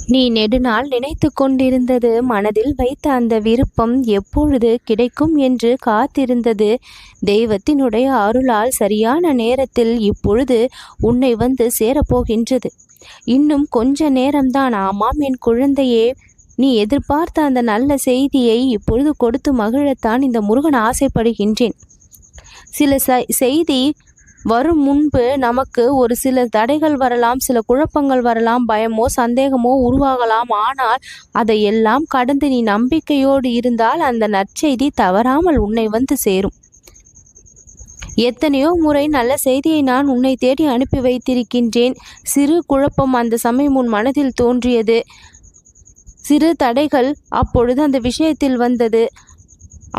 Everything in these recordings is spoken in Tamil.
நீ நெடுநாள் நினைத்து கொண்டிருந்தது, மனதில் வைத்த அந்த விருப்பம் எப்பொழுது கிடைக்கும் என்று காத்திருந்தது, தெய்வத்தினுடைய அருளால் சரியான நேரத்தில் இப்பொழுது உன்னை வந்து சேரப்போகின்றது. இன்னும் கொஞ்ச நேரம்தான். ஆமாம் என் குழந்தையே, நீ எதிர்பார்த்த அந்த நல்ல செய்தியை இப்பொழுது கொடுத்து மகிழத்தான் இந்த முருகன் ஆசைப்படுகின்றேன். சில செய்தி வரும் முன்பு நமக்கு ஒரு சில தடைகள் வரலாம், சில குழப்பங்கள் வரலாம், பயமோ சந்தேகமோ உருவாகலாம். ஆனால் அதையெல்லாம் கடந்து நீ நம்பிக்கையோடு இருந்தால் அந்த நற்செய்தி தவறாமல் உன்னை வந்து சேரும். எத்தனையோ முறை நல்ல செய்தியை நான் உன்னை தேடி அனுப்பி வைத்திருக்கின்றேன். சிறு குழப்பம் அந்த சமயம் உன் மனதில் தோன்றியது, சிறு தடைகள் அப்பொழுது அந்த விஷயத்தில் வந்தது.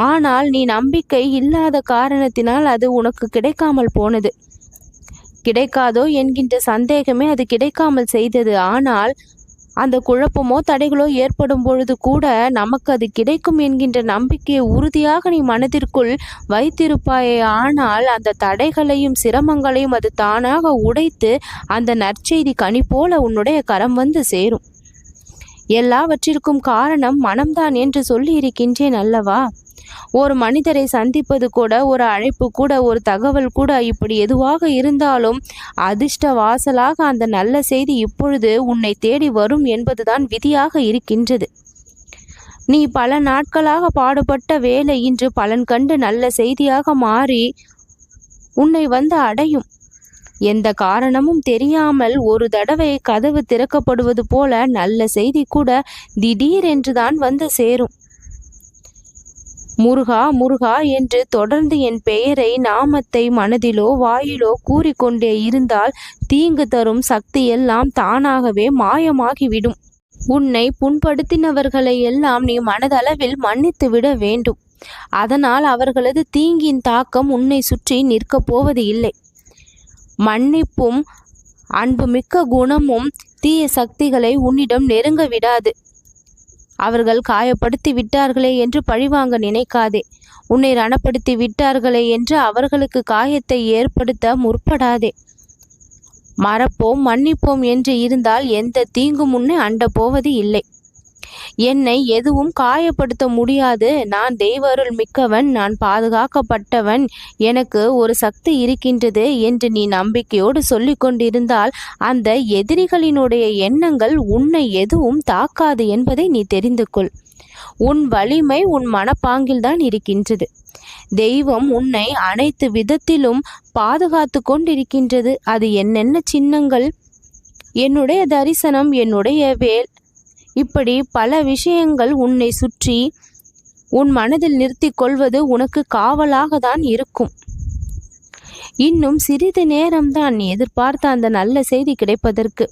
ஆனால் நீ நம்பிக்கை இல்லாத காரணத்தினால் அது உனக்கு கிடைக்காமல் போனது. கிடைக்காதோ என்கின்ற சந்தேகமே அது கிடைக்காமல் செய்தது. ஆனால் அந்த குழப்பமோ தடைகளோ ஏற்படும் பொழுது கூட நமக்கு அது கிடைக்கும் என்கின்ற நம்பிக்கையை உறுதியாக நீ மனதிற்குள் வைத்திருப்பாயே. ஆனால் அந்த தடைகளையும் சிரமங்களையும் அது தானாக உடைத்து அந்த நற்செய்தி கனி போல உன்னுடைய கரம் வந்து சேரும். எல்லாவற்றிற்கும் காரணம் மனம்தான் என்று சொல்லி இருக்கின்றேன் அல்லவா? ஒரு மனிதரை சந்திப்பது கூட, ஒரு அழைப்பு கூட, ஒரு தகவல் கூட, இப்படி எதுவாக இருந்தாலும் அதிர்ஷ்ட வாசலாக அந்த நல்ல செய்தி இப்பொழுது உன்னை தேடி வரும் என்பதுதான் விதியாக இருக்கின்றது. நீ பல நாட்களாக பாடுபட்ட வேலை இன்று பலன் கண்டு நல்ல செய்தியாக மாறி உன்னை வந்து அடையும். எந்த காரணமும் தெரியாமல் ஒரு தடவை கதவு திறக்கப்படுவது போல நல்ல செய்தி கூட திடீரென்றுதான் வந்து சேரும். முருகா முருகா என்று தொடர்ந்து என் பெயரை, நாமத்தை மனதிலோ வாயிலோ கூறிக்கொண்டே இருந்தால் தீங்கு தரும் சக்தி எல்லாம் தானாகவே மாயமாகிவிடும். உன்னை புண்படுத்தினவர்களை எல்லாம் நீ மனதளவில் மன்னித்து விட வேண்டும். அதனால் அவர்களது தீங்கின் தாக்கம் உன்னை சுற்றி நிற்கப் போவது இல்லை. மன்னிப்பும் அன்புமிக்க குணமும் தீய சக்திகளை உன்னிடம் நெருங்க விடாது. அவர்கள் காயப்படுத்தி விட்டார்களே என்று பழிவாங்க நினைக்காதே. உன்னை ரணப்படுத்தி விட்டார்களே என்று அவர்களுக்கு காயத்தை ஏற்படுத்த முற்படாதே. மறப்போம் மன்னிப்போம் என்று இருந்தால் எந்த தீங்கும் உன்னை அண்ட போவது இல்லை. என்னை எதுவும் காயப்படுத்த முடியாது. நான் தெய்வருள் மிக்கவன், நான் பாதுகாக்கப்பட்டவன், எனக்கு ஒரு சக்தி இருக்கின்றது என்று நீ நம்பிக்கையோடு சொல்லி கொண்டிருந்தால் அந்த எதிரிகளினுடைய எண்ணங்கள் உன்னை எதுவும் தாக்காது என்பதை நீ தெரிந்து கொள். உன் வலிமை உன் மனப்பாங்கில்தான் இருக்கின்றது. தெய்வம் உன்னை அனைத்து விதத்திலும் பாதுகாத்து கொண்டிருக்கின்றது. அது என்னென்ன சின்னங்கள், என்னுடைய தரிசனம், என்னுடைய வேல், இப்படி பல விஷயங்கள் உன்னை சுற்றி உன் மனதில் நிறுத்தி கொள்வது உனக்கு காவலாக தான் இருக்கும். இன்னும் சிறிது நேரம்தான் நீ எதிர்பார்த்த அந்த நல்ல செய்தி கிடைப்பதற்கு.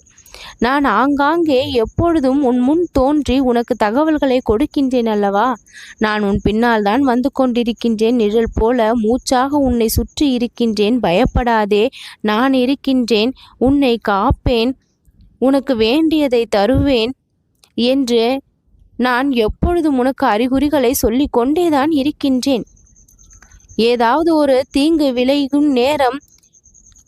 நான் ஆங்காங்கே எப்பொழுதும் உன் முன் தோன்றி உனக்கு தகவல்களை கொடுக்கின்றேன் அல்லவா? நான் உன் பின்னால் தான் வந்து கொண்டிருக்கின்றேன். நிழல் போல மூச்சாக உன்னை சுற்றி இருக்கின்றேன். பயப்படாதே, நான் இருக்கின்றேன், உன்னை காப்பேன், உனக்கு வேண்டியதை தருவேன் என்று நான் எப்பொழுதும் உனக்கு அறிகுறிகளை சொல்லி கொண்டேதான் இருக்கின்றேன். ஏதாவது ஒரு தீங்கு விளையும் நேரம்,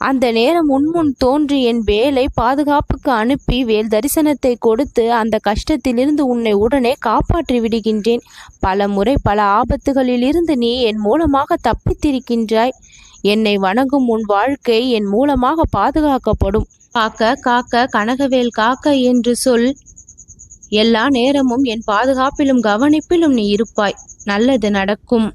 அந்த நேரம் உன்முன் தோன்றி என் வேலை பாதுகாப்புக்கு அனுப்பி வேல் தரிசனத்தை கொடுத்து அந்த கஷ்டத்திலிருந்து உன்னை உடனே காப்பாற்றி விடுகின்றேன். பல முறை பல ஆபத்துகளிலிருந்து நீ என் மூலமாக தப்பித்திருக்கின்றாய். என்னை வணங்கும் உன் வாழ்க்கை என் மூலமாக பாதுகாக்கப்படும். காக்க காக்க கனகவேல் காக்க என்று சொல். எல்லா நேரமும் என் பாதுகாப்பிலும் கவனிப்பிலும் நீ இருப்பாய். நல்லது நடக்கும்.